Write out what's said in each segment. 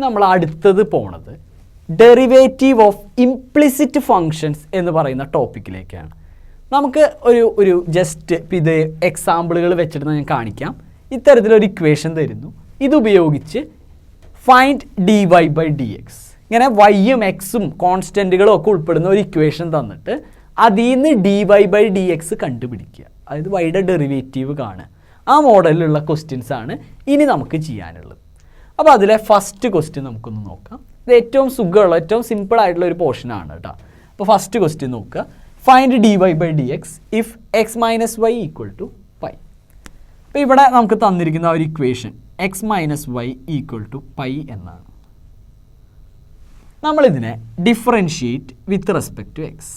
നമ്മൾ അടുത്തത് പോണത് ഡെറിവേറ്റീവ് ഓഫ് ഇംപ്ലിസിറ്റ് ഫങ്ഷൻസ് എന്ന് പറയുന്ന ടോപ്പിക്കിലേക്കാണ്. നമുക്ക് ഒരു ജസ്റ്റ് ഇത് എക്സാമ്പിളുകൾ വെച്ചിട്ട് ഞാൻ കാണിക്കാം. ഇത്തരത്തിലൊരു ഇക്വേഷൻ തരുന്നു. ഇതുപയോഗിച്ച് find dy by d x. ഇങ്ങനെ വൈയും എക്സും കോൺസ്റ്റൻറ്റുകളും ഒക്കെ ഉൾപ്പെടുന്ന ഒരു ഇക്വേഷൻ തന്നിട്ട് അതിൽ നിന്ന് dy ബൈ ഡി എക്സ് കണ്ടുപിടിക്കുക. അതായത് വൈയുടെ ഡെറിവേറ്റീവ് കാണുക. ആ മോഡലിലുള്ള ക്വസ്റ്റ്യൻസ് ആണ് ഇനി നമുക്ക് ചെയ്യാനുള്ളത്. അപ്പോൾ അതിലെ ഫസ്റ്റ് ക്വസ്റ്റ്യൻ നമുക്കൊന്ന് നോക്കാം. ഇത് ഏറ്റവും സുഖമുള്ള ഏറ്റവും സിമ്പിൾ ആയിട്ടുള്ള ഒരു പോർഷനാണ് കേട്ടോ. അപ്പോൾ ഫസ്റ്റ് ക്വസ്റ്റ്യൻ നോക്കുക. Find dy by d x if x minus y equal to pi. അപ്പോൾ ഇവിടെ നമുക്ക് തന്നിരിക്കുന്ന ഒരു equation x minus y equal to pi എന്നാണ്. നമ്മളിതിനെ differentiate with respect to x.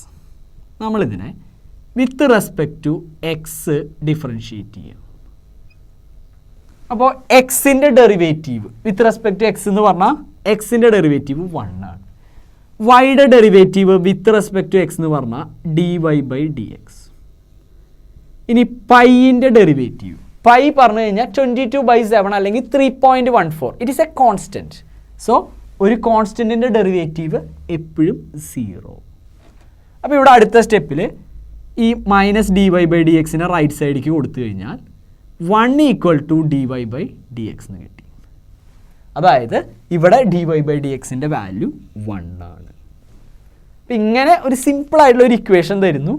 നമ്മളിതിനെ with respect to x differentiate ചെയ്യും. അപ്പോൾ എക്സിൻ്റെ derivative with respect to x എന്ന് പറഞ്ഞാൽ എക്സിൻ്റെ ഡെറിവേറ്റീവ് 1 ആണ്. വൈയുടെ derivative with respect to x എന്ന് പറഞ്ഞാൽ dy ബൈ ഡി എക്സ്. ഇനി പൈൻ്റെ ഡെറിവേറ്റീവ് പൈ പറഞ്ഞു കഴിഞ്ഞാൽ 22/7 അല്ലെങ്കിൽ 3.14. It is a constant. So ഒരു കോൺസ്റ്റൻറ്റിൻ്റെ ഡെറിവേറ്റീവ് എപ്പോഴും 0. അപ്പോൾ ഇവിടെ അടുത്ത സ്റ്റെപ്പിൽ ഈ മൈനസ് dy ബൈ ഡി എക്സിനെ റൈറ്റ് സൈഡിലേക്ക് കൊടുത്തു കഴിഞ്ഞാൽ 1 equal to dy by d x എന്ന് കിട്ടി. അതായത് ഇവിടെ dy ബൈ ഡി എക്സിൻ്റെ വാല്യൂ 1 ആണ്. അപ്പം ഇങ്ങനെ ഒരു സിമ്പിളായിട്ടുള്ള ഒരു ഇക്വേഷൻ തരുന്നു.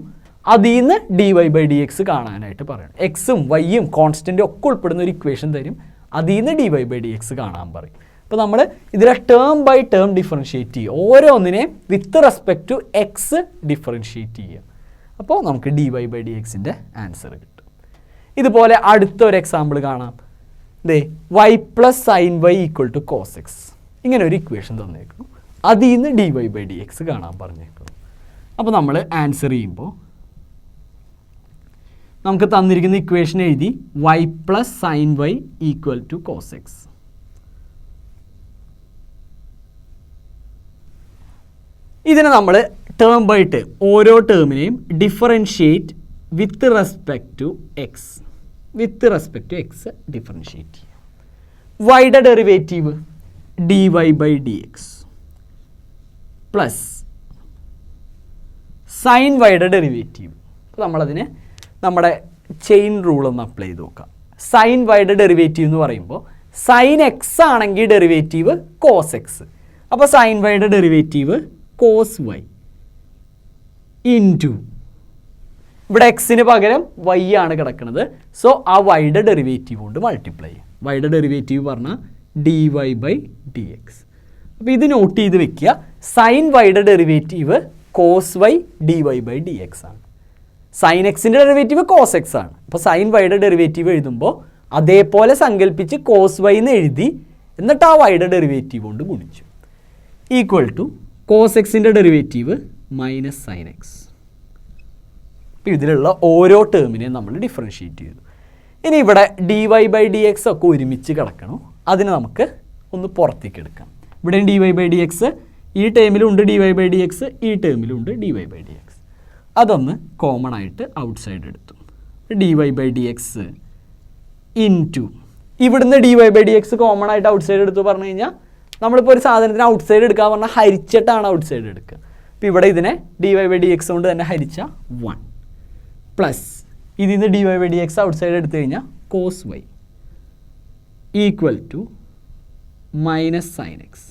അതിൽ നിന്ന് dy ബൈ ഡി എക്സ് കാണാനായിട്ട് പറയണം. എക്സും വൈയും കോൺസ്റ്റൻറ്റും ഒക്കെ ഉൾപ്പെടുന്ന ഒരു ഇക്വേഷൻ തരും. അതിൽ നിന്ന് dy ബൈ ഡി എക്സ് കാണാൻ പറയും. അപ്പോൾ നമ്മൾ ഇതിലെ ടേം ബൈ ടേം ഡിഫറൻഷിയേറ്റ് ചെയ്യുക. ഓരോന്നിനെയും with respect to x differentiate ചെയ്യുക. അപ്പോൾ നമുക്ക് dy ബൈ ഡി എക്സിൻ്റെ ആൻസർ കിട്ടും. ഇതുപോലെ അടുത്തൊരു എക്സാമ്പിൾ കാണാം. ദേ y plus sine y equal to cos x. ഇങ്ങനെ ഒരു ഇക്വേഷൻ തന്നേക്കുന്നു. അതിൽ നിന്ന് dy ബൈ ഡി എക്സ് കാണാൻ പറഞ്ഞേക്കുന്നു. അപ്പോൾ നമ്മൾ ആൻസർ ചെയ്യുമ്പോൾ നമുക്ക് തന്നിരിക്കുന്ന ഇക്വേഷൻ എഴുതി y plus sine y equal to cos x. ഇതിനെ നമ്മൾ ടേം ബൈ ടേം ഓരോ ടേമിനെയും differentiate with respect to x. With respect to x differentiate ചെയ്യുക. വൈയുടെ derivative dy by d x plus sine വൈയുടെ ഡെറിവേറ്റീവ്. അപ്പോൾ നമ്മളതിന് നമ്മുടെ ചെയിൻ റൂൾ ഒന്ന് അപ്ലൈ ചെയ്ത് നോക്കാം. സൈൻ വൈയുടെ ഡെറിവേറ്റീവ് എന്ന് പറയുമ്പോൾ സൈൻ എക്സ് ആണെങ്കിൽ ഡെറിവേറ്റീവ് കോസ് എക്സ്. അപ്പോൾ സൈൻ വൈയുടെ ഡെറിവേറ്റീവ് കോസ് വൈ ഇൻറ്റു ഇവിടെ എക്സിന് പകരം വൈ ആണ് കിടക്കുന്നത്. സോ ആ വൈയുടെ ഡെറിവേറ്റീവ് കൊണ്ട് മൾട്ടിപ്ലൈ ചെയ്യും. വൈയുടെ ഡെറിവേറ്റീവ് പറഞ്ഞാൽ dy ബൈ ഡി എക്സ്. അപ്പോൾ ഇത് നോട്ട് ചെയ്ത് വെക്കുക. സൈൻ വൈയുടെ derivative cos y dy by d x ആണ്. സൈൻ എക്സിൻ്റെ ഡെറിവേറ്റീവ് കോസ് എക്സ് ആണ്. അപ്പോൾ സൈൻ വൈയുടെ ഡെറിവേറ്റീവ് എഴുതുമ്പോൾ അതേപോലെ സങ്കല്പിച്ച് കോസ് വൈ എന്ന് എഴുതി എന്നിട്ട് ആ വൈയുടെ ഡെറിവേറ്റീവ് കൊണ്ട് ഗുണിച്ചു. ഈക്വൽ ടു കോസ് എക്സിൻ്റെ ഡെറിവേറ്റീവ് മൈനസ് സൈൻ എക്സ്. അപ്പോൾ ഇതിലുള്ള ഓരോ ടേമിനെയും നമ്മൾ ഡിഫറൻഷിയേറ്റ് ചെയ്തു. ഇനി ഇവിടെ dy ബൈ ഡി എക്സ് ഒക്കെ ഒരുമിച്ച് കിടക്കണം. അതിന് നമുക്ക് ഒന്ന് പുറത്തേക്ക് എടുക്കാം. ഇവിടെ dy ബൈ ഡി എക്സ് ഈ ടേമിലുണ്ട്, dy ബൈ ഡി എക്സ് ഈ ടേമിലുണ്ട് dy ബൈ ഡി എക്സ്. അതൊന്ന് കോമൺ ആയിട്ട് ഔട്ട് സൈഡ് എടുത്തു. dy by d x into ഇവിടുന്ന് dy by d x common ആയിട്ട് ഔട്ട് സൈഡ് എടുത്തു പറഞ്ഞു കഴിഞ്ഞാൽ നമ്മളിപ്പോൾ ഒരു സാധനത്തിന് ഔട്ട് സൈഡ് എടുക്കുക പറഞ്ഞാൽ ഹരിച്ചിട്ടാണ് ഔട്ട് സൈഡ് എടുക്കുക. അപ്പോൾ ഇവിടെ ഇതിനെ dy ബൈ ഡി എക്സ് കൊണ്ട് തന്നെ ഹരിച്ച 1 പ്ലസ് ഇതിൽ നിന്ന് dy by d x outside എടുത്തു കഴിഞ്ഞാൽ cos y equal to minus sine x.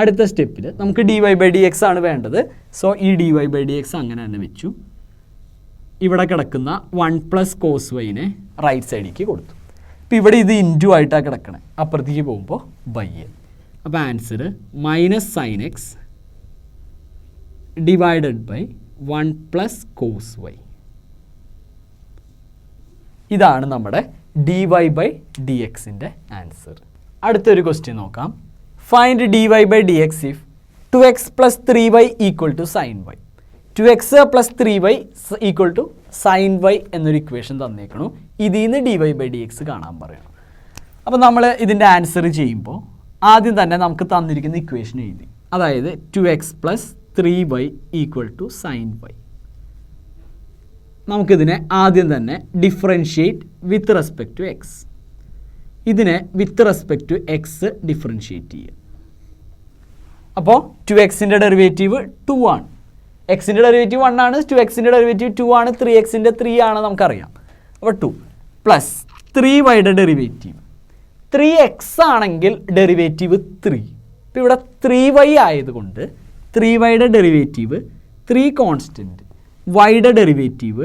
അടുത്ത സ്റ്റെപ്പിൽ നമുക്ക് dy ബൈ ഡി എക്സ് ആണ് വേണ്ടത്. സോ ഈ dy ബൈ ഡി എക്സ് അങ്ങനെ തന്നെ വെച്ചു. ഇവിടെ കിടക്കുന്ന 1 പ്ലസ് കോസ് വൈനെ റൈറ്റ് സൈഡിലേക്ക് കൊടുത്തു. ഇപ്പോൾ ഇവിടെ ഇത് ഇൻറ്റു ആയിട്ടാണ് കിടക്കണേ. അപ്പുറത്തേക്ക് പോകുമ്പോൾ ബൈ. അപ്പോൾ answer minus sine x divided by 1 plus cos y. ഇതാണ് നമ്മുടെ dy ബൈ ഡി എക്സിൻ്റെ ആൻസർ. അടുത്തൊരു ക്വസ്റ്റ്യൻ നോക്കാം. Find dy by d x if 2x plus 3y equal to sine y. 2x plus 3y equal to sine y എന്നൊരു equation തന്നേക്കണു. ഇതിൽ നിന്ന് dy by d X കാണാൻ പറയണം. അപ്പോൾ നമ്മൾ ഇതിൻ്റെ ആൻസർ ചെയ്യുമ്പോൾ ആദ്യം തന്നെ നമുക്ക് തന്നിരിക്കുന്ന ഇക്വേഷൻ എഴുതി. അതായത് 2x plus 3y equal to sine y. നമുക്കിതിനെ ആദ്യം തന്നെ differentiate with respect to x. ഇതിനെ with respect to x differentiate ചെയ്യുക. അപ്പോൾ 2x-ൻ്റെ ഡെറിവേറ്റീവ് 2 ആണ്, എക്സിൻ്റെ ഡെറിവേറ്റീവ് 1 ആണ്, 2x-ൻ്റെ ഡെറിവേറ്റീവ് 2 ആണ്, 3x-ൻ്റെ 3 ആണ് നമുക്കറിയാം. അപ്പോൾ 2 പ്ലസ് 3y-യുടെ ഡെറിവേറ്റീവ് 3x ആണെങ്കിൽ ഡെറിവേറ്റീവ് 3. ഇപ്പോൾ ഇവിടെ 3y ആയതുകൊണ്ട് 3y-യുടെ ഡെറിവേറ്റീവ് 3 കോൺസ്റ്റൻറ്റ്, y-യുടെ ഡെറിവേറ്റീവ്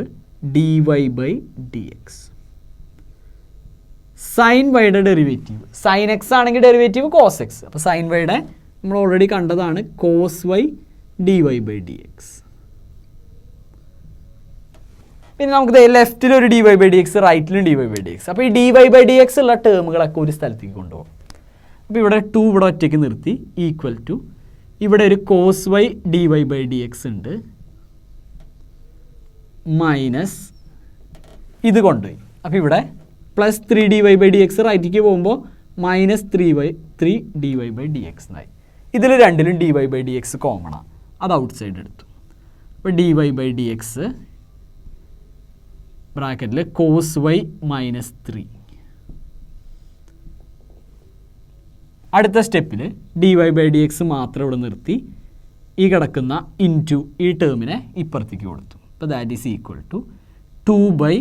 dy/dx. സൈൻ വൈയുടെ ഡെറിവേറ്റീവ് സൈൻ എക്സ് ആണെങ്കിൽ ഡെറിവേറ്റീവ് കോസ് എക്സ്. അപ്പോൾ സൈൻ വൈയുടെ നമ്മൾ ഓൾറെഡി കണ്ടതാണ് കോസ് വൈ dy/dx. പിന്നെ നമുക്ക് ലെഫ്റ്റിൽ ഒരു dy/dx, റൈറ്റിലും dy/dx. അപ്പോൾ ഈ dy/dx ഉള്ള ടേമുകളൊക്കെ ഒരു സ്ഥലത്തേക്ക് കൊണ്ടുപോകും. അപ്പോൾ ഇവിടെ 2 ഇവിടെ ഒറ്റയ്ക്ക് നിർത്തി ഈക്വൽ ടു ഇവിടെ ഒരു കോസ് വൈ dy/dx ഉണ്ട് മൈനസ് ഇത് കൊണ്ടുപോയി. അപ്പോൾ ഇവിടെ പ്ലസ് 3 dy/dx റൈറ്റിലേക്ക് പോകുമ്പോൾ മൈനസ് 3 dy/dx എന്നായി. ഇതിൽ രണ്ടിലും dy/dx കോമൺ ആണ്, അത് ഔട്ട് സൈഡ് എടുത്തു. അപ്പോൾ dy/dx ബ്രാക്കറ്റിൽ കോസ് വൈ മൈനസ് 3. അടുത്ത സ്റ്റെപ്പിൽ dy/dx മാത്രം ഇവിടെ നിർത്തി ഈ കിടക്കുന്ന ഇൻറ്റു ഈ ടേമിനെ ഇപ്പുറത്തേക്ക് കൊടുത്തു. അപ്പോൾ that is equal to 2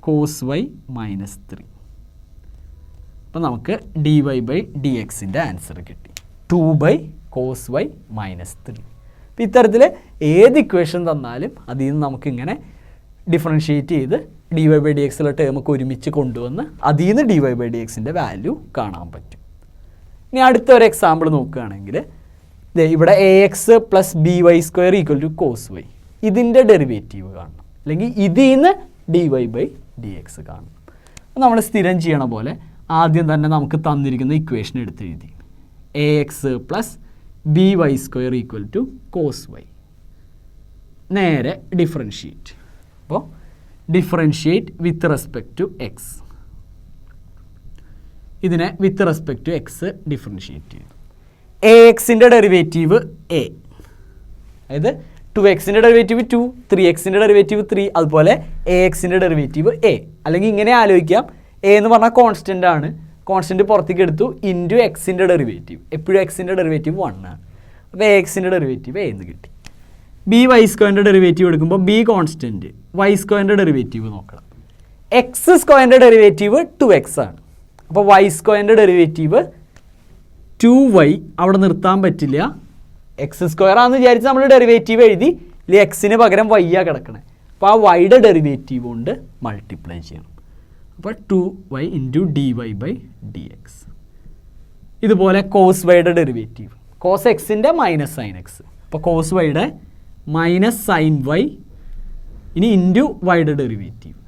cos y minus 3. അപ്പോൾ നമുക്ക് dy/dxൻ്റെ ആൻസർ കിട്ടി 2 cos y മൈനസ് 3. അപ്പോൾ ഇത്തരത്തിൽ ഏത് ഇക്വേഷൻ തന്നാലും അതിൽ നിന്ന് നമുക്കിങ്ങനെ ഡിഫറൻഷ്യേറ്റ് ചെയ്ത് dy/dx ഉള്ള ടേമൊക്കെ ഒരുമിച്ച് കൊണ്ടുവന്ന് അതിൽ നിന്ന് dy/dxൻ്റെ വാല്യൂ കാണാൻ പറ്റും. ഇനി അടുത്ത ഒരു എക്സാമ്പിൾ നോക്കുകയാണെങ്കിൽ ഇവിടെ ax plus by² equal to cos y, ഇതിൻ്റെ ഡെറിവേറ്റീവ് കാണണം, അല്ലെങ്കിൽ ഇതിൽ നിന്ന് dy/dx കാണണം. നമ്മൾ സ്ഥിരം ചെയ്യണ പോലെ ആദ്യം തന്നെ നമുക്ക് തന്നിരിക്കുന്ന ഇക്വേഷൻ എടുത്തെഴുതി ax plus by² equal to cos y. നേരെ ഡിഫറൻഷ്യേറ്റ്. അപ്പോൾ differentiate with respect to x. ഇതിനെ with respect to x differentiate ചെയ്തു. ax-ൻ്റെ ഡെറിവേറ്റീവ് a, അതായത് 2x-ൻ്റെ ഡെറിവേറ്റീവ് 2, 3x-ൻ്റെ ഡെറിവേറ്റീവ് 3, അതുപോലെ ax-ൻ്റെ ഡെറിവേറ്റീവ് a. അല്ലെങ്കിൽ ഇങ്ങനെ ആലോചിക്കാം, a എന്ന് പറഞ്ഞാൽ കോൺസ്റ്റൻ്റ് ആണ്, കോൺസ്റ്റൻറ്റ് പുറത്തേക്ക് എടുത്തു ഇൻറ്റു എക്സിൻ്റെ ഡെറിവേറ്റീവ്, എപ്പോഴും എക്സിൻ്റെ ഡെറിവേറ്റീവ് 1 ആണ്. അപ്പോൾ ax-ൻ്റെ ഡെറിവേറ്റീവ് a എന്ന് കിട്ടി. by² ഡെറിവേറ്റീവ് എടുക്കുമ്പോൾ b കോൺസ്റ്റൻറ്റ്, y² ഡെറിവേറ്റീവ് നോക്കണം. x² ഡെറിവേറ്റീവ് 2x ആണ്. അപ്പോൾ y² ഡെറിവേറ്റീവ് 2y അവിടെ നിർത്താൻ പറ്റില്ല, x² ആണെന്ന് വിചാരിച്ച് നമ്മൾ ഡെറിവേറ്റീവ് എഴുതി, ഇല്ലെങ്കിൽ എക്സിന് പകരം y ആ കിടക്കണേ. അപ്പോൾ ആ y-യുടെ ഡെറിവേറ്റീവ് കൊണ്ട് മൾട്ടിപ്ലൈ ചെയ്യണം. അപ്പോൾ 2y ഇൻറ്റു dy/dx. ഇതുപോലെ കോസ് വൈയുടെ ഡെറിവേറ്റീവ് കോസ് എക്സിൻ്റെ മൈനസ് സൈൻ എക്സ്. അപ്പോൾ കോസ് വൈയുടെ മൈനസ് സൈൻ വൈ ഇനി ഇൻറ്റു വൈയുടെ ഡെറിവേറ്റീവ്,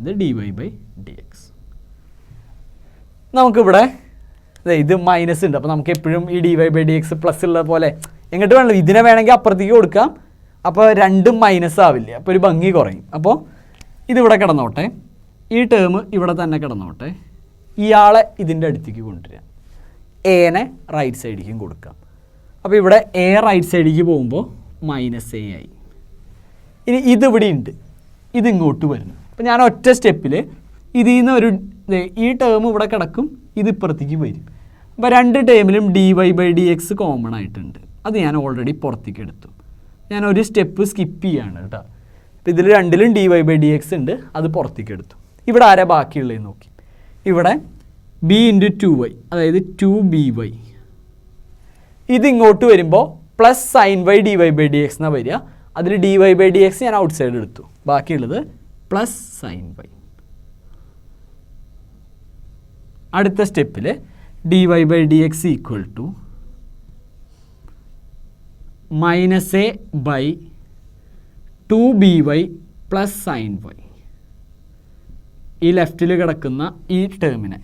ഇത് dy/dx. നമുക്കിവിടെ ഇത് മൈനസ് ഉണ്ട്, അപ്പോൾ നമുക്ക് എപ്പോഴും ഈ dy/dx പ്ലസ് ഉള്ള പോലെ എങ്ങോട്ട് വേണമല്ലോ, ഇതിനെ വേണമെങ്കിൽ അപ്പുറത്തേക്ക് കൊടുക്കാം, അപ്പോൾ രണ്ടും മൈനസ് ആവില്ല, അപ്പോൾ ഒരു ഭംഗി കുറയും. അപ്പോൾ ഇതിവിടെ കിടന്നോട്ടെ, ഈ ടേം ഇവിടെ തന്നെ കിടന്നോട്ടെ, ഇയാളെ ഇതിൻ്റെ അടുത്തേക്ക് കൊണ്ടുവരാം, എനെ റൈറ്റ് സൈഡിലേക്കും കൊടുക്കാം. അപ്പോൾ ഇവിടെ എ റൈറ്റ് സൈഡിലേക്ക് പോകുമ്പോൾ മൈനസ് എ ആയി. ഇനി ഇതിവിടെ ഉണ്ട്, ഇതിങ്ങോട്ട് വരുന്നു. അപ്പോൾ ഞാൻ ഒറ്റ സ്റ്റെപ്പിൽ ഇതിൽ നിന്ന് ഒരു ഈ ടേം ഇവിടെ കിടക്കും, ഇത് ഇപ്പുറത്തേക്ക് വരും. അപ്പോൾ രണ്ട് ടേമിലും dy/dx കോമൺ ആയിട്ടുണ്ട്, അത് ഞാൻ ഓൾറെഡി പുറത്തേക്ക് എടുത്തു. ഞാൻ ഒരു സ്റ്റെപ്പ് സ്കിപ്പ് ചെയ്യാണ് കേട്ടോ. അപ്പോൾ ഇതിൽ രണ്ടിലും dy/dx ഉണ്ട്, അത് പുറത്തേക്ക് എടുത്തു. ഇവിടെ ആരാ ബാക്കിയുള്ളതെന്ന് നോക്കി, ഇവിടെ b ഇൻറ്റു 2y, അതായത് 2by. ഇതിങ്ങോട്ട് വരുമ്പോൾ പ്ലസ് സൈൻ വൈ dy/dx എന്നാണ് വരിക. അതിൽ dy/dx ഞാൻ ഔട്ട് സൈഡ് എടുത്തു, ബാക്കിയുള്ളത് പ്ലസ് സൈൻ വൈ. അടുത്ത സ്റ്റെപ്പിൽ dy/dx equal to minus a by 2by plus sine y. ഈ ലെഫ്റ്റിൽ കിടക്കുന്ന ഈ ടേമിനെ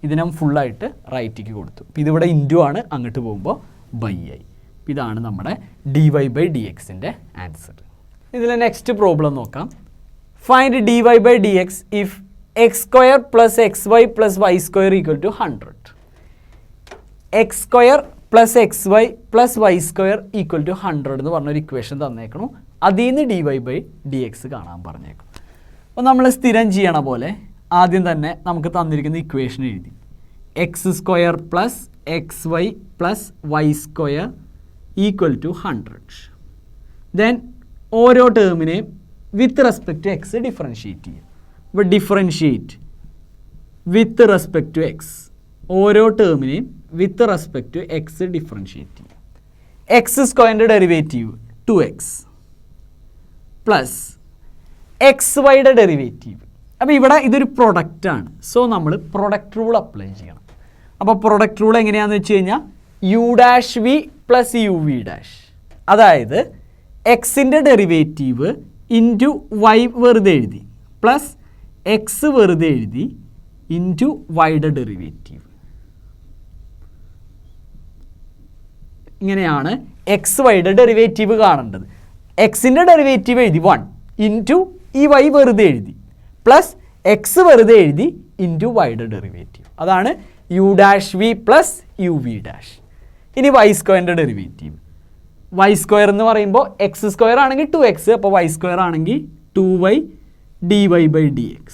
ഇതിനെ ഫുള്ളായിട്ട് റൈറ്റിലേക്ക് കൊടുത്തു. ഇതിവിടെ ഇൻറ്റു ആണ്, അങ്ങോട്ട് പോകുമ്പോൾ ബൈ ആയി. ഇതാണ് നമ്മുടെ dy/dxൻ്റെ ആൻസർ. ഇതിലെ നെക്സ്റ്റ് പ്രോബ്ലം നോക്കാം. Find dy/dx if x² plus xy plus y² equal to 100. x² plus xy plus y² equal to 100 എന്ന് പറഞ്ഞൊരു ഇക്വേഷൻ തന്നേക്കണം. അതിൽ നിന്ന് dy/dx കാണാൻ പറഞ്ഞേക്കണം. അപ്പോൾ നമ്മൾ സ്ഥിരം ചെയ്യണ പോലെ ആദ്യം തന്നെ നമുക്ക് തന്നിരിക്കുന്ന ഇക്വേഷൻ എഴുതി. X square plus x y plus y square equal to 100. Then ഓരോ ടേമിനെയും with respect to x differentiate ചെയ്യുക. അപ്പോൾ differentiate with respect to x, ഓരോ ടേമിനെയും with respect to x differentiate ചെയ്യുക. എക്സ് സ്ക്വയറിൻ്റെ ഡെറിവേറ്റീവ് 2x പ്ലസ് എക്സ് വൈയുടെ derivative. അപ്പോൾ ഇവിടെ ഇതൊരു പ്രൊഡക്റ്റാണ്. സോ നമ്മൾ പ്രൊഡക്റ്റ് റൂൾ അപ്ലൈ ചെയ്യണം. അപ്പോൾ പ്രൊഡക്റ്റ് റൂൾ എങ്ങനെയാണെന്ന് വെച്ച് കഴിഞ്ഞാൽ u dash v plus u v dash, അതായത് എക്സിൻ്റെ ഡെറിവേറ്റീവ് ഇൻറ്റു വൈ വെറുതെ എഴുതി പ്ലസ് എക്സ് വെറുതെ എഴുതി ഇൻറ്റു വൈയുടെ ഡെറിവേറ്റീവ്. ഇങ്ങനെയാണ് എക്സ് വൈയുടെ ഡെറിവേറ്റീവ് കാണേണ്ടത്. എക്സിൻ്റെ ഡെറിവേറ്റീവ് എഴുതി 1 ഇൻറ്റു ഈ വൈ വെറുതെ എഴുതി പ്ലസ് എക്സ് വെറുതെ എഴുതി ഇൻറ്റു വൈയുടെ ഡെറിവേറ്റീവ്. അതാണ് u dash v plus u v dash. ഇനി വൈ സ്ക്വയറിൻ്റെ ഡെറിവേറ്റീവ്. വൈ സ്ക്വയർ എന്ന് പറയുമ്പോൾ എക്സ് സ്ക്വയർ ആണെങ്കിൽ 2x, അപ്പോൾ വൈ സ്ക്വയർ ആണെങ്കിൽ 2y dy/dx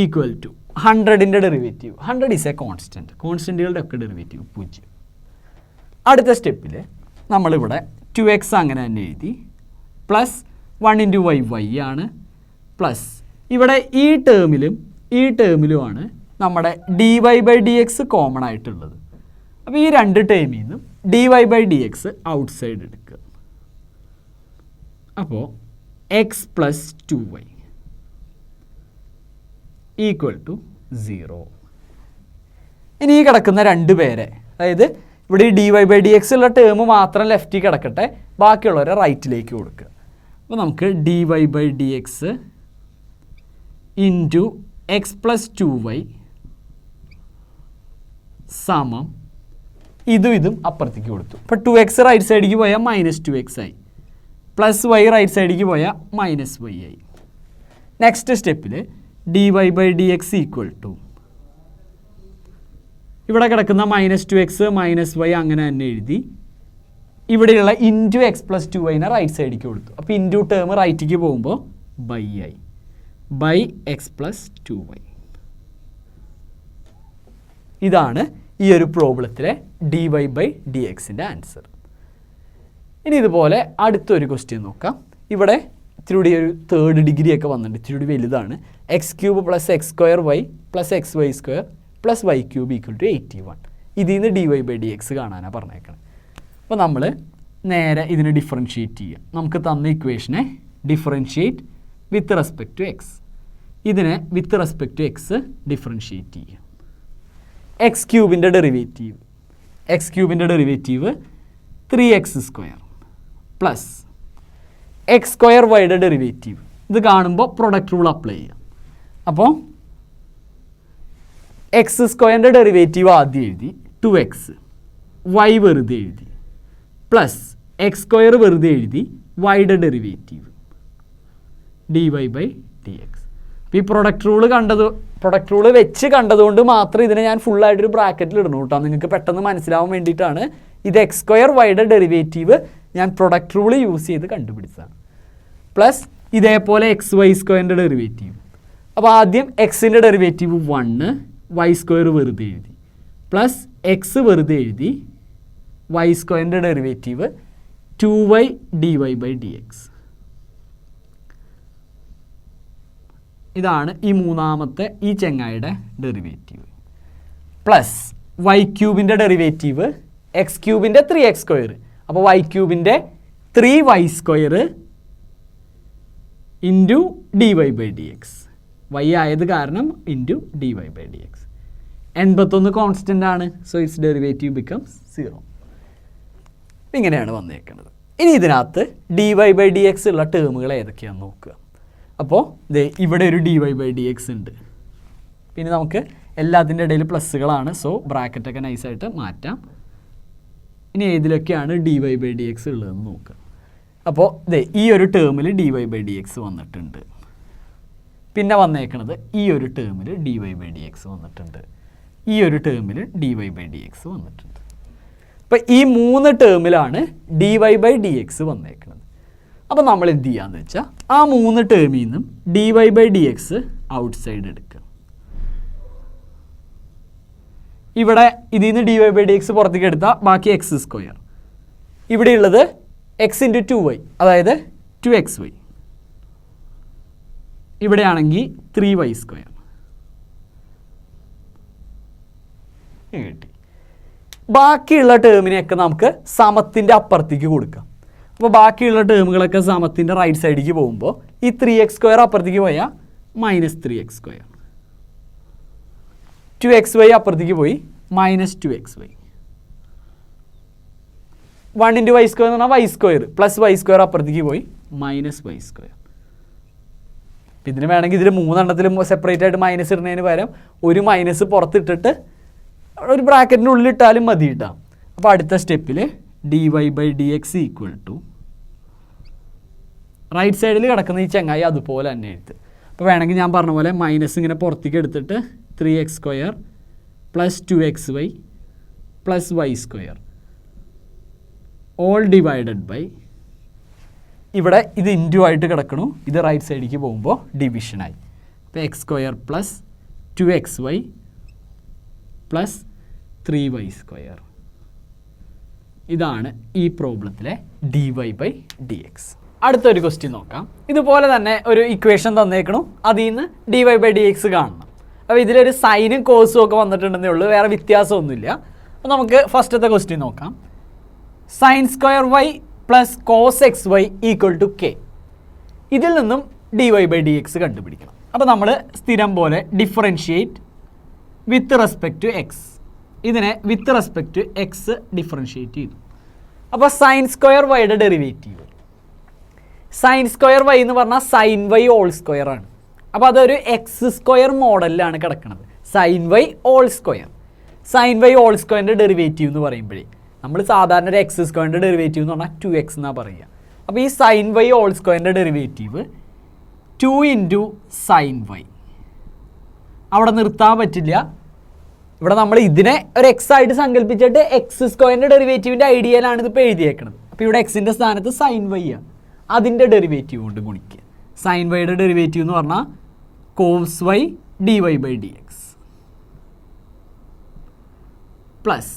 ഈക്വൽ ടു 100ൻ്റെ ഡെറിവേറ്റീവ്. 100 is a constant. കോൺസ്റ്റൻറ്റുകളുടെ ഒക്കെ ഡെറിവേറ്റീവ് 0. അടുത്ത സ്റ്റെപ്പിൽ നമ്മളിവിടെ 2x അങ്ങനെ തന്നെ എഴുതി പ്ലസ് 1 ഇൻറ്റു y ആണ് പ്ലസ് ഇവിടെ ഈ ടേമിലുമാണ് നമ്മുടെ dy/dx കോമൺ ആയിട്ടുള്ളത്. അപ്പോൾ ഈ രണ്ട് ടേമിൽ നിന്നും dy/dx ഔട്ട് സൈഡ് എടുക്കുക. അപ്പോൾ X plus 2y equal to 0. ഇനി ഈ കിടക്കുന്ന രണ്ട് പേരെ, അതായത് ഇവിടെ ഈ dy/dx ഉള്ള ടേം മാത്രം ലെഫ്റ്റിൽ കിടക്കട്ടെ, ബാക്കിയുള്ളവരെ റൈറ്റിലേക്ക് കൊടുക്കുക. അപ്പോൾ നമുക്ക് dy/dx into X plus 2y സമം ഇതും അപ്പുറത്തേക്ക് കൊടുത്തു. അപ്പോൾ 2x റൈറ്റ് സൈഡിലേക്ക് പോയാൽ -2x ആയി, പ്ലസ് y റൈറ്റ് സൈഡിലേക്ക് പോയാൽ -y ആയി. നെക്സ്റ്റ് സ്റ്റെപ്പിൽ dy/dx ഈക്വൽ ടു ഇവിടെ കിടക്കുന്ന -2x -y അങ്ങനെ തന്നെ എഴുതി, ഇവിടെയുള്ള ഇൻറ്റു എക്സ് പ്ലസ് 2yനെ റൈറ്റ് സൈഡിലേക്ക് കൊടുത്തു. അപ്പോൾ ഇൻറ്റു ടേം റൈറ്റിലേക്ക് പോകുമ്പോൾ ബൈ ആയി, ബൈ എക്സ് പ്ലസ് 2y. ഇതാണ് ഈ ഒരു പ്രോബ്ലത്തിലെ dy/dxൻ്റെ ആൻസർ. ഇനി ഇതുപോലെ അടുത്തൊരു ക്വസ്റ്റ്യൻ നോക്കാം. ഇവിടെ ഇത്തിരി ഒരു 3rd ഡിഗ്രി ഒക്കെ വന്നിട്ടുണ്ട്, ഇത്തിരി വലുതാണ്. x³ plus x² plus xy² plus y³ equal to 81. ഇതിൽ നിന്ന് dy/dx കാണാനാണ് പറഞ്ഞേക്കണം. അപ്പോൾ നമ്മൾ നേരെ ഇതിനെ ഡിഫറൻഷ്യേറ്റ് ചെയ്യുക. നമുക്ക് തന്ന ഇക്വേഷനെ differentiate with respect to x, ഇതിനെ with respect to x differentiate ചെയ്യുക. x³ derivative 3x² plus x²y derivative. ഇത് കാണുമ്പോൾ പ്രൊഡക്റ്റ് റൂൾ അപ്ലൈ ചെയ്യാം. അപ്പോൾ x² ഡെറിവേറ്റീവ് ആദ്യം എഴുതി 2x, y വെറുതെ എഴുതി പ്ലസ് x² വെറുതെ എഴുതി വൈയുടെ ഡെറിവേറ്റീവ് dy/dx. അപ്പോൾ ഈ പ്രൊഡക്റ്റ് റൂള് വെച്ച് കണ്ടതുകൊണ്ട് മാത്രം ഇതിനെ ഞാൻ ഫുള്ളായിട്ടൊരു ബ്രാക്കറ്റിൽ ഇടണം കേട്ടോ, നിങ്ങൾക്ക് പെട്ടെന്ന് മനസ്സിലാവാൻ വേണ്ടിയിട്ടാണ്. ഇത് x²y ഡെറിവേറ്റീവ് ഞാൻ പ്രൊഡക്റ്റ് റൂൾ യൂസ് ചെയ്ത് കണ്ടുപിടിച്ചതാണ്. പ്ലസ് ഇതേപോലെ xy² ഡെറിവേറ്റീവ്. അപ്പോൾ ആദ്യം എക്സിൻ്റെ ഡെറിവേറ്റീവ് 1, y² വെറുതെ എഴുതി പ്ലസ് എക്സ് വെറുതെ എഴുതി, y² ഡെറിവേറ്റീവ് 2y dy/dx. ഇതാണ് ഈ മൂന്നാമത്തെ ഈ ചെങ്ങായിയുടെ derivative. Plus y³ derivative x³ 3x², അപ്പോൾ y³ 3y² into dy/dx, y ആയത് കാരണം ഇൻറ്റു dy/dx. 81 കോൺസ്റ്റൻ്റ് ആണ്, സോ ഇറ്റ്സ് ഡെറിവേറ്റീവ് ബിക്കംസ് 0. ഇങ്ങനെയാണ് വന്നേക്കുന്നത്. ഇനി ഇതിനകത്ത് dy/dx ഉള്ള ടേമുകൾ ഏതൊക്കെയാണെന്ന് നോക്കുക. അപ്പോൾ ഇവിടെ ഒരു dy/dx ഉണ്ട്, പിന്നെ നമുക്ക് എല്ലാത്തിൻ്റെ ഇടയിൽ പ്ലസ്സുകളാണ്, സോ ബ്രാക്കറ്റൊക്കെ നൈസായിട്ട് മാറ്റാം. ഇനി ഏതിലൊക്കെയാണ് dy/dx ഉള്ളതെന്ന് നോക്കുക. അപ്പോൾ ഈ ഒരു ടേമിൽ dy/dx വന്നിട്ടുണ്ട്, പിന്നെ വന്നേക്കണത് ഈ ഒരു ടേമിൽ dy/dx വന്നിട്ടുണ്ട്, ഈ ഒരു ടേമിൽ dy/dx വന്നിട്ടുണ്ട്. അപ്പോൾ ഈ 3 ടേമിലാണ് dy/dx വന്നേക്കുന്നത്. അപ്പോൾ നമ്മൾ എന്ത് ചെയ്യാന്ന് വെച്ചാൽ ആ 3 ടേമിൽ നിന്നും dy/dx ഔട്ട് സൈഡ് എടുക്കുക. ഇവിടെ ഇതിൽ നിന്ന് dy/dx പുറത്തേക്ക് എടുത്താൽ ബാക്കി x². ഇവിടെയുള്ളത് x × 2y, അതായത് 2xy. ഇവിടെയാണെങ്കിൽ 3y². കിട്ടി. ബാക്കിയുള്ള ടേമിനെയൊക്കെ നമുക്ക് സമത്തിൻ്റെ അപ്പുറത്തേക്ക് കൊടുക്കാം. അപ്പോൾ ബാക്കിയുള്ള ടേമുകളൊക്കെ സമത്തിൻ്റെ റൈറ്റ് സൈഡിലേക്ക് പോകുമ്പോൾ ഈ 3x² അപ്പുറത്തേക്ക് പോയാൽ -3x². 2xy അപ്പുറത്തേക്ക് പോയി -2xy. 1 × y² എന്ന് പറഞ്ഞാൽ y² +y² അപ്പുറത്തേക്ക് പോയി -y². ഇതിന് വേണമെങ്കിൽ ഇതിൽ 3 എണ്ണത്തിലും സെപ്പറേറ്റ് ആയിട്ട് മൈനസ് ഇടുന്നതിന് പകരം ഒരു മൈനസ് പുറത്തിട്ടിട്ട് ഒരു ബ്രാക്കറ്റിൻ്റെ ഉള്ളിൽ ഇട്ടാലും മതി കിട്ടാം. അപ്പോൾ അടുത്ത സ്റ്റെപ്പിൽ dy/dx = റൈറ്റ് സൈഡിൽ കിടക്കുന്ന ഈ ചങ്ങായി അതുപോലെ തന്നെ എഴുത്ത്. അപ്പോൾ വേണമെങ്കിൽ ഞാൻ പറഞ്ഞ പോലെ മൈനസ് ഇങ്ങനെ പുറത്തേക്ക് എടുത്തിട്ട് 3x² + 2xy + y² all divided by, ഇവിടെ ഇത് ഇൻറ്റു ആയിട്ട് കിടക്കണു, ഇത് റൈറ്റ് സൈഡിലേക്ക് പോകുമ്പോൾ ഡിവിഷനായി. അപ്പോൾ x² + 2xy + 3y². ഇതാണ് ഈ പ്രോബ്ലത്തിലെ dy/dx. അടുത്തൊരു ക്വസ്റ്റ്യൻ നോക്കാം. ഇതുപോലെ തന്നെ ഒരു ഇക്വേഷൻ തന്നേക്കണു, അതിൽ നിന്ന് dy/dx കാണണം. അപ്പോൾ ഇതിലൊരു സൈനും കോസും ഒക്കെ വന്നിട്ടുണ്ടെന്നേ ഉള്ളൂ, വേറെ വ്യത്യാസമൊന്നുമില്ല. അപ്പോൾ നമുക്ക് ഫസ്റ്റത്തെ ക്വസ്റ്റ്യൻ നോക്കാം. sin² + cos xy = k. ഇതിൽ നിന്നും dy/dx കണ്ടുപിടിക്കണം. അപ്പോൾ നമ്മൾ സ്ഥിരം പോലെ differentiate with respect to x, ഇതിനെ with respect to x differentiate ചെയ്തു. അപ്പോൾ sin²y ഡെറിവേറ്റീവ്, sin² എന്ന് പറഞ്ഞാൽ sin y ഹോൾ² ആണ്. അപ്പോൾ അതൊരു x² മോഡലിലാണ് കിടക്കുന്നത്. sin y whole, sin y whole derivative എന്ന് പറയുമ്പോഴേ നമ്മൾ സാധാരണ ഒരു x² ഡെറിവേറ്റീവ് എന്ന് പറഞ്ഞാൽ 2x എന്നാണ് പറയുക. അപ്പോൾ ഈ sin y whole derivative 2 × sin y. അവിടെ നിർത്താൻ പറ്റില്ല. ഇവിടെ നമ്മൾ ഇതിനെ ഒരു x ആയിട്ട് സങ്കല്പിച്ചിട്ട് x² ഡെറിവേറ്റീവിൻ്റെ ഐഡിയയിലാണ് ഇതിപ്പോൾ എഴുതിയേക്കുന്നത്. അപ്പോൾ ഇവിടെ എക്സിൻ്റെ സ്ഥാനത്ത് sin y ആണ്, അതിൻ്റെ ഡെറിവേറ്റീവ് കൊണ്ട് ഗുണിക്കുക. sin y ഡെറിവേറ്റീവ് എന്ന് പറഞ്ഞാൽ cos y dy/dx പ്ലസ്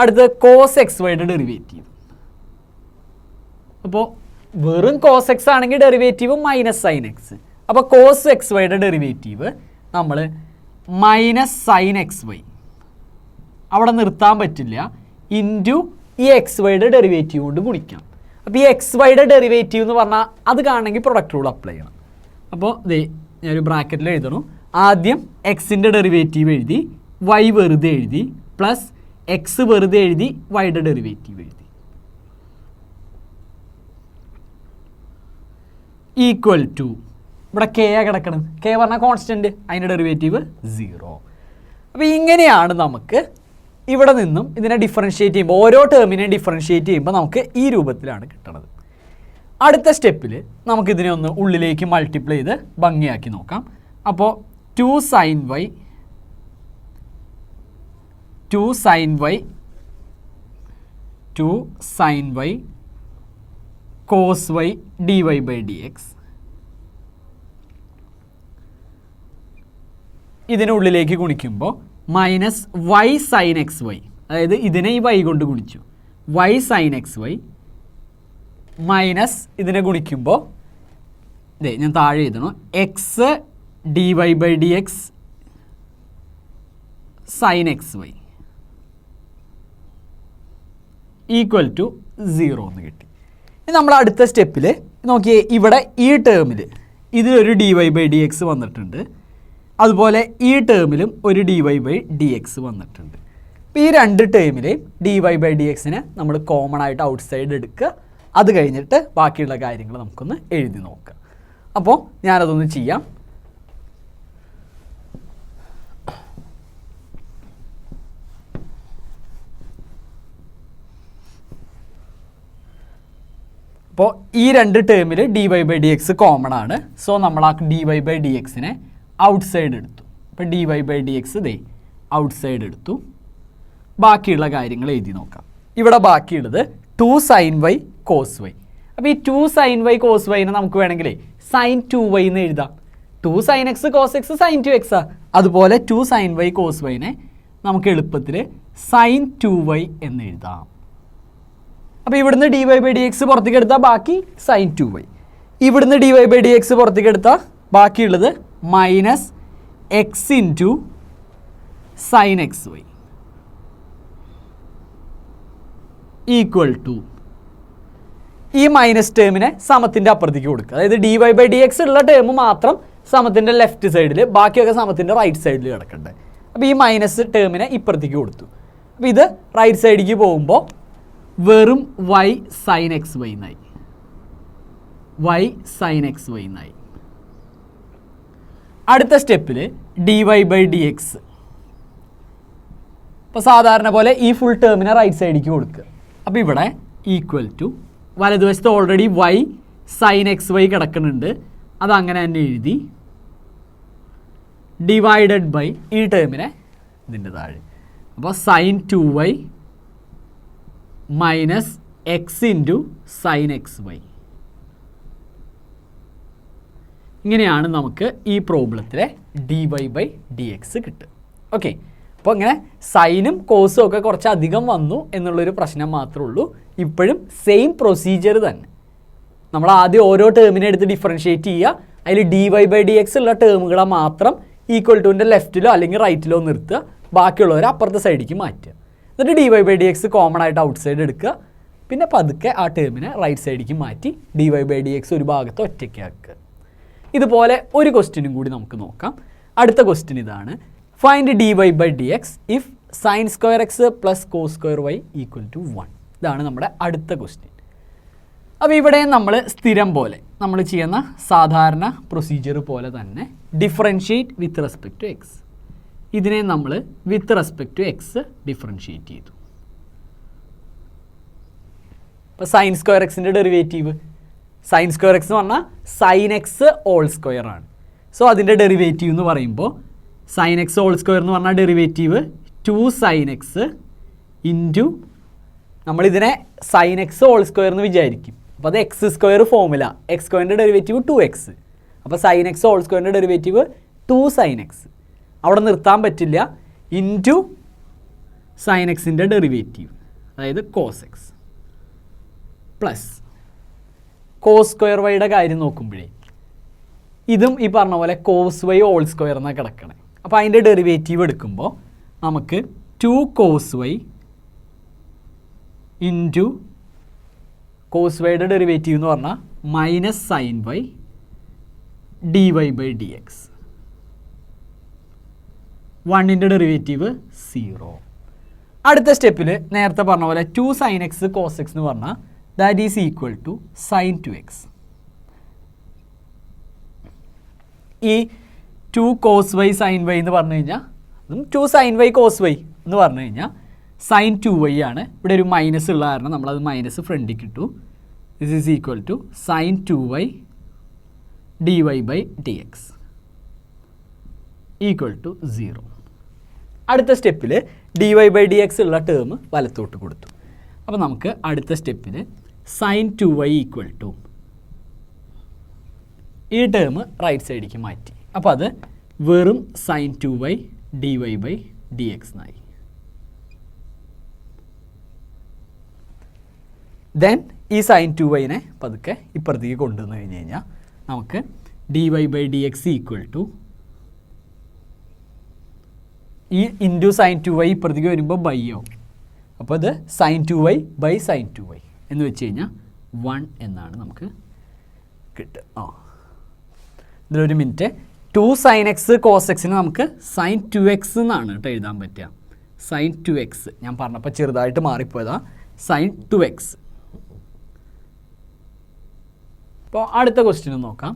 അടുത്ത cos xy ഡെറിവേറ്റീവ്. അപ്പോൾ വെറും cos x ആണെങ്കിൽ ഡെറിവേറ്റീവ് -sin x. അപ്പോൾ cos xy ഡെറിവേറ്റീവ് നമ്മൾ -sin xy, അവിടെ നിർത്താൻ പറ്റില്ല, ഇൻറ്റു ഈ xy ഡെറിവേറ്റീവ് കൊണ്ട് ഗുണിക്കാം. അപ്പോൾ ഈ xy ഡെറിവേറ്റീവ് എന്ന് പറഞ്ഞാൽ അത് കാണണമെങ്കിൽ പ്രൊഡക്റ്റ് റൂൾ അപ്ലൈ ചെയ്യണം. അപ്പോൾ ഞാനൊരു ബ്രാക്കറ്റിൽ എഴുതണം. ആദ്യം എക്സിൻ്റെ ഡെറിവേറ്റീവ് എഴുതി, y വെറുതെ എഴുതി, പ്ലസ് എക്സ് വെറുതെ എഴുതി, വൈയുടെ ഡെറിവേറ്റീവ് എഴുതി, ഈക്വൽ ടു ഇവിടെ k ആ കിടക്കണം. k പറഞ്ഞാൽ കോൺസ്റ്റൻറ്റ്, അതിൻ്റെ ഡെറിവേറ്റീവ് 0. അപ്പോൾ ഇങ്ങനെയാണ് നമുക്ക് ഇവിടെ നിന്നും ഇതിനെ ഡിഫറൻഷ്യേറ്റ് ചെയ്യുമ്പോൾ, ഓരോ ടേമിനെയും ഡിഫറൻഷ്യേറ്റ് ചെയ്യുമ്പോൾ നമുക്ക് ഈ രൂപത്തിലാണ് കിട്ടുന്നത്. അടുത്ത സ്റ്റെപ്പിൽ നമുക്കിതിനെ ഒന്ന് ഉള്ളിലേക്ക് മൾട്ടിപ്ലൈ ചെയ്ത് ഭംഗിയാക്കി നോക്കാം. അപ്പോൾ 2 sin y cos y dy/dx. ഇതിനുള്ളിലേക്ക് ഗുണിക്കുമ്പോൾ -y sin xy, അതായത് ഇതിനെ ഈ y കൊണ്ട് ഗുണിച്ചു, y sin xy മൈനസ് ഇതിനെ ഗുണിക്കുമ്പോൾ ഞാൻ താഴെ എഴുതണം, x dy/dx sin xy equal to 0 എന്ന് കിട്ടി. ഇനി നമ്മൾ അടുത്ത സ്റ്റെപ്പിൽ നോക്കിയേ, ഇവിടെ ഈ ടേമിൽ ഇതിലൊരു dy/dx വന്നിട്ടുണ്ട്, അതുപോലെ ഈ ടേമിലും ഒരു dy/dx വന്നിട്ടുണ്ട്. അപ്പോൾ ഈ രണ്ട് ടേമിലെയും dy/dxനെ നമ്മൾ കോമൺ ആയിട്ട് ഔട്ട് സൈഡ് എടുക്കുക. അത് കഴിഞ്ഞിട്ട് ബാക്കിയുള്ള കാര്യങ്ങൾ നമുക്കൊന്ന് എഴുതി നോക്കാം. അപ്പോൾ ഞാനതൊന്ന് ചെയ്യാം. അപ്പോൾ ഈ രണ്ട് ടേമിൽ dy/dx കോമൺ ആണ്. സോ നമ്മൾ ആ dy/dxനെ ഔട്ട് സൈഡ് എടുത്തു. അപ്പോൾ dy/dx ഔട്ട് സൈഡ് എടുത്തു. ബാക്കിയുള്ള കാര്യങ്ങൾ എഴുതി നോക്കാം. ഇവിടെ ബാക്കിയുള്ളത് 2 sin y cos y. അപ്പോൾ ഈ 2 sin y cos yനെ നമുക്ക് വേണമെങ്കിൽ sin 2y എന്ന് എഴുതാം. 2 sin x cos x sin 2x. അതുപോലെ 2 sin y cos yനെ നമുക്ക് എളുപ്പത്തിൽ sin 2y എന്ന് എഴുതാം. അപ്പോൾ ഇവിടുന്ന് dy/dx പുറത്തേക്ക് എടുത്താൽ ബാക്കി sin 2y. ഇവിടുന്ന് dy/dx പുറത്തേക്ക് എടുത്താൽ ബാക്കിയുള്ളത് minus x into sine x y equal to ഈ മൈനസ് ടേമിനെ സമത്തിൻ്റെ അപ്പുറത്തേക്ക് കൊടുക്കുക. അതായത് dy/dx ഉള്ള ടേം മാത്രം സമത്തിൻ്റെ ലെഫ്റ്റ് സൈഡിൽ, ബാക്കിയൊക്കെ സമത്തിൻ്റെ റൈറ്റ് സൈഡിൽ കിടക്കണ്ടേ. അപ്പോൾ ഈ മൈനസ് ടേമിനെ ഇപ്പുറത്തേക്ക് കൊടുത്തു. അപ്പോൾ ഇത് റൈറ്റ് സൈഡിലേക്ക് പോകുമ്പോൾ വെറും y sin x y എന്നായി. y sin x y എന്നായി. അടുത്ത സ്റ്റെപ്പിൽ dy/dx. ഇപ്പോൾ സാധാരണ പോലെ ഈ ഫുൾ ടേമിനെ റൈറ്റ് സൈഡിലേക്ക് കൊടുക്കുക. അപ്പോൾ ഇവിടെ ഈക്വൽ ടു വലതുവശത്ത് already y sin x y കിടക്കുന്നുണ്ട്, അതങ്ങനെ തന്നെ എഴുതി ഡിവൈഡഡ് ബൈ ഈ ടേമിനെ ഇതിൻ്റെ താഴെ. അപ്പോൾ sin 2y minus x into sine x y. ഇങ്ങനെയാണ് നമുക്ക് ഈ പ്രോബ്ലത്തിലെ dy/dx കിട്ടുക. ഓക്കെ, അപ്പോൾ ഇങ്ങനെ സൈനും കോസും ഒക്കെ കുറച്ച് അധികം വന്നു എന്നുള്ളൊരു പ്രശ്നം മാത്രമേ ഉള്ളൂ. ഇപ്പോഴും സെയിം പ്രൊസീജിയർ തന്നെ. നമ്മൾ ആദ്യം ഓരോ ടേമിനെ എടുത്ത് ഡിഫറൻഷ്യേറ്റ് ചെയ്യുക. അതിൽ dy/dx ഉള്ള ടേമുകളെ മാത്രം ഈക്വൽ ടുവിൻ്റെ ലെഫ്റ്റിലോ അല്ലെങ്കിൽ റൈറ്റിലോ നിർത്തുക, ബാക്കിയുള്ളവരെ അപ്പുറത്തെ സൈഡിലേക്ക് മാറ്റുക. എന്നിട്ട് dy/dx കോമൺ ആയിട്ട് ഔട്ട് സൈഡ് എടുക്കുക. പിന്നെ പതുക്കെ ആ ടേമിനെ റൈറ്റ് സൈഡിലേക്ക് മാറ്റി dy/dx ഒരു ഭാഗത്ത് ഒറ്റയ്ക്കാക്കുക. ഇതുപോലെ ഒരു ക്വസ്റ്റ്യനും കൂടി നമുക്ക് നോക്കാം. അടുത്ത ക്വസ്റ്റ്യൻ ഇതാണ്. Find dy/dx if sine square x plus cos square y equal to 1. ഇതാണ് നമ്മുടെ അടുത്ത ക്വസ്റ്റ്യൻ. അപ്പോൾ ഇവിടെ നമ്മൾ സ്ഥിരം പോലെ നമ്മൾ ചെയ്യുന്ന സാധാരണ പ്രൊസീജിയർ പോലെ തന്നെ differentiate with respect to x. ഇതിനെ നമ്മൾ with respect to x differentiate ചെയ്തു. ഇപ്പോൾ സൈൻ സ്ക്വയർ എക്സിൻ്റെ ഡെറിവേറ്റീവ്, സൈൻ സ്ക്വയർ എക്സ് എന്ന് പറഞ്ഞാൽ സൈൻ എക്സ് ഹോൾ സ്ക്വയർ ആണ്. സോ അതിൻ്റെ ഡെറിവേറ്റീവ് എന്ന് പറയുമ്പോൾ സൈൻ എക്സ് ഹോൾ സ്ക്വയർ എന്ന് പറഞ്ഞാൽ ഡെറിവേറ്റീവ് 2 sin x ഇൻറ്റു നമ്മളിതിനെ സൈൻ എക്സ് ഹോൾ സ്ക്വയർ എന്ന് വിചാരിക്കും. അപ്പോൾ അത് എക്സ് സ്ക്വയർ ഫോമുല, എക്സ് സ്ക്വയറിൻ്റെ ഡെറിവേറ്റീവ് 2x. അപ്പോൾ സൈൻ എക്സ് ഹോൾ സ്ക്വയറിൻ്റെ ഡെറിവേറ്റീവ് 2 sin x. അവിടെ നിർത്താൻ പറ്റില്ല. ഇൻറ്റു സൈൻ എക്സിൻ്റെ ഡെറിവേറ്റീവ് അതായത് cos x plus cos square വൈയുടെ കാര്യം നോക്കുമ്പോഴേ ഇതും ഈ പറഞ്ഞ പോലെ കോസ് വൈ ഹോൾ സ്ക്വയർ എന്നാണ് കിടക്കണേ. അപ്പോൾ അതിൻ്റെ ഡെറിവേറ്റീവ് എടുക്കുമ്പോൾ നമുക്ക് 2 cos y ഇൻറ്റു കോസ് വൈയുടെ ഡെറിവേറ്റീവ് എന്ന് പറഞ്ഞാൽ മൈനസ് സൈൻ വൈ dy/dx. 1ൻ്റെ ഡെറിവേറ്റീവ് 0. അടുത്ത സ്റ്റെപ്പിൽ നേരത്തെ പറഞ്ഞ പോലെ 2 sin x cos x എന്ന് പറഞ്ഞാൽ that is equal to sine 2x. ഈ 2 cos y sin y എന്ന് പറഞ്ഞു കഴിഞ്ഞാൽ 2 sin y cos y എന്ന് പറഞ്ഞു കഴിഞ്ഞാൽ സൈൻ 2y ആണ്. ഇവിടെ ഒരു മൈനസ് ഉള്ള കാരണം നമ്മളത് മൈനസ് ഫ്രണ്ടിൽ കിട്ടു. This is equal to sine 2y dy/dx equal to 0. അടുത്ത സ്റ്റെപ്പിൽ dy/dx ഉള്ള ടേം വലത്തോട്ട് കൊടുത്തു. അപ്പോൾ നമുക്ക് അടുത്ത സ്റ്റെപ്പിൽ സൈൻ 2y ഈക്വൽ ടു ഈ ടേം റൈറ്റ് സൈഡിലേക്ക് മാറ്റി. അപ്പോൾ അത് വെറും സൈൻ 2y dy/dx എന്നായി. ദെൻ ഈ സൈൻ 2yനെ പതുക്കെ ഇപ്പുറത്തേക്ക് കൊണ്ടുവന്നു കഴിഞ്ഞ് കഴിഞ്ഞാൽ നമുക്ക് dy/dx ഈക്വൽ ടു ഈ ഇൻറ്റു സൈൻ 2y ഇപ്പുറത്തേക്ക് വരുമ്പോൾ ബൈ ആവും. അപ്പോൾ ഇത് sign 2y by sine 2y എന്ന് വെച്ച് കഴിഞ്ഞാൽ 1 എന്നാണ് നമുക്ക് കിട്ടുക. ഇതിലൊരു മിനിറ്റ്. 2 sin x cos xന് നമുക്ക് സൈൻ 2x എന്നാണ് കേട്ടോ എഴുതാൻ പറ്റുക. സൈൻ 2x ഞാൻ പറഞ്ഞപ്പോൾ ചെറുതായിട്ട് മാറിപ്പോയതാ. Sign 2x. അപ്പോൾ അടുത്ത ക്വസ്റ്റ്യൻ നോക്കാം.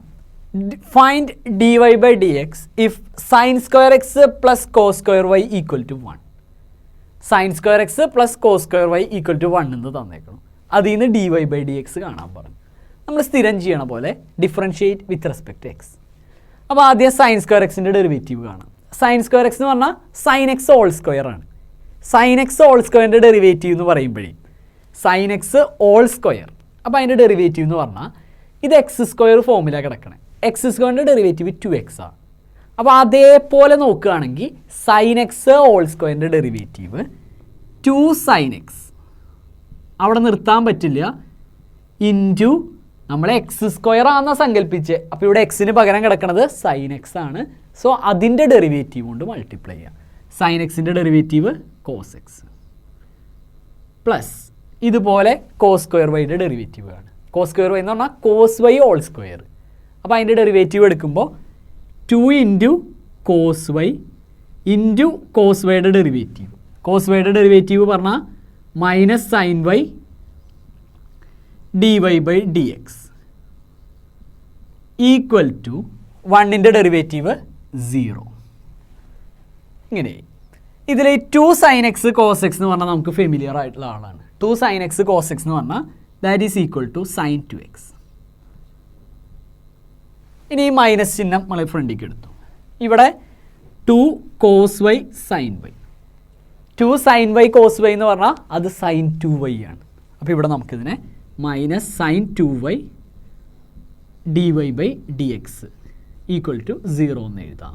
Find dy/dx if sine square x plus cos square y equal to 1. Sine square x plus cos square y equal to 1 എന്ന് തന്നേക്കണം. അതിൽ നിന്ന് dy/dx കാണാൻ പറഞ്ഞു. നമ്മൾ സ്ഥിരം ചെയ്യണ പോലെ ഡിഫറൻഷ്യേറ്റ് വിത്ത് റെസ്പെക്ട് എക്സ്. അപ്പോൾ ആദ്യം സൈൻ സ്ക്വയർ എക്സിൻ്റെ ഡെറിവേറ്റീവ് കാണാം. സൈൻ സ്ക്വയർ എക്സ് എന്ന് പറഞ്ഞാൽ സൈൻ എക്സ് ഹോൾ സ്ക്വയർ ആണ്. സൈൻ എക്സ് ഹോൾ സ്ക്വയറിൻ്റെ ഡെറിവേറ്റീവ് എന്ന് പറയുമ്പോഴേ സൈൻ എക്സ് ഹോൾ സ്ക്വയർ. അപ്പോൾ അതിൻ്റെ ഡെറിവേറ്റീവ് എന്ന് പറഞ്ഞാൽ ഇത് എക്സ് സ്ക്വയർ ഫോമിലാണ് കിടക്കണേ. എക്സ് സ്ക്വയറിൻ്റെ ഡെറിവേറ്റീവ് 2x ആണ്. അപ്പോൾ അതേപോലെ നോക്കുകയാണെങ്കിൽ സൈൻ എക്സ് ഹോൾ സ്ക്വയറിൻ്റെ ഡെറിവേറ്റീവ് 2 സൈൻ എക്സ് അവിടെ നിർത്താൻ പറ്റില്ല ഇൻറ്റു നമ്മൾ എക്സ് സ്ക്വയർ ആണെന്ന് സങ്കല്പിച്ച്. അപ്പോൾ ഇവിടെ എക്സിന് പകരം കിടക്കുന്നത് സൈൻ എക്സ് ആണ്. സോ അതിൻ്റെ ഡെറിവേറ്റീവ് കൊണ്ട് മൾട്ടിപ്ലൈ ചെയ്യാം. സൈൻ എക്സിൻ്റെ ഡെറിവേറ്റീവ് കോസ് എക്സ് പ്ലസ് ഇതുപോലെ കോസ് സ്ക്വയർ വൈയുടെ ഡെറിവേറ്റീവ് ആണ്. കോസ് സ്ക്വയർ വൈ എന്ന് പറഞ്ഞാൽ കോസ് വൈ ഹോൾ സ്ക്വയർ. അപ്പോൾ അതിൻ്റെ ഡെറിവേറ്റീവ് എടുക്കുമ്പോൾ 2 into cos y into cos വൈയുടെ ഡെറിവേറ്റീവ്. കോസ് വൈയുടെ ഡെറിവേറ്റീവ് പറഞ്ഞാൽ minus sine y d y by d x equal to 1ൻ്റെ ഡെറിവേറ്റീവ് 0. ഇങ്ങനെ ഇതിൽ 2 സൈൻ എക്സ് കോസ് എക്സ് എന്ന് പറഞ്ഞാൽ നമുക്ക് ഫെമിലിയർ ആയിട്ടുള്ള ആളാണ്. 2 സൈൻ എക്സ് കോസ് എക്സ് എന്ന് പറഞ്ഞാൽ that is equal to sine 2x. ഇനി ഈ മൈനസ് ചിഹ്നം നമ്മൾ ഫ്രണ്ടിലേക്ക് എടുത്തു. ഇവിടെ 2 cos y sine y. 2 sine y cos y എന്ന് പറഞ്ഞാൽ അത് സൈൻ 2y ആണ്. അപ്പോൾ ഇവിടെ നമുക്കിതിനെ minus sine 2y d y by d x equal to 0 എന്ന് എഴുതാം.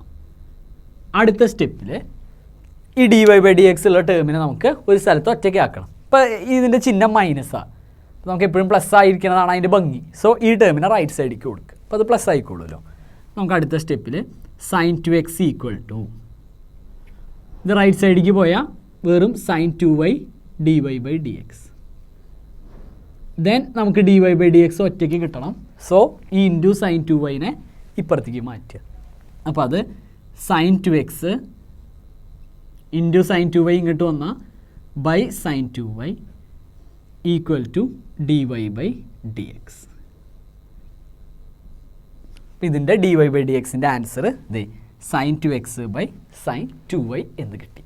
അടുത്ത സ്റ്റെപ്പിൽ ഈ d y by d x ഉള്ള ടേമിനെ നമുക്ക് ഒരു സ്ഥലത്ത് ഒറ്റയ്ക്ക് ആക്കണം. ഇപ്പോൾ ഇതിൻ്റെ ചിഹ്നം മൈനസാണ്. അപ്പോൾ നമുക്ക് എപ്പോഴും പ്ലസ് ആയിരിക്കുന്നതാണ് അതിൻ്റെ ഭംഗി. സോ ഈ ടേമിനെ റൈറ്റ് സൈഡിലേക്ക് കൊടുക്കുക. അപ്പോൾ അത് പ്ലസ് ആയിക്കോളുമല്ലോ. നമുക്ക് അടുത്ത സ്റ്റെപ്പിൽ സൈൻ 2x ഈക്വൽ ടു ഇത് റൈറ്റ് സൈഡിലേക്ക് പോയാൽ വെറും sine 2y d y by d x. Then നമുക്ക് d y by d x ഒറ്റയ്ക്ക് കിട്ടണം. സോ ഈ ഇൻറ്റു സൈൻ 2yനെ ഇപ്പുറത്തേക്ക് മാറ്റുക. അപ്പോൾ അത് sign 2x into sine 2y ഇങ്ങോട്ട് വന്നാൽ by sine 2y equal to d y by d x. ഇതിൻ്റെ ഡി വൈ ബൈ ഡി എക്സിൻ്റെ ആൻസർ ദേ sine 2x by sine 2y എന്ന് കിട്ടി.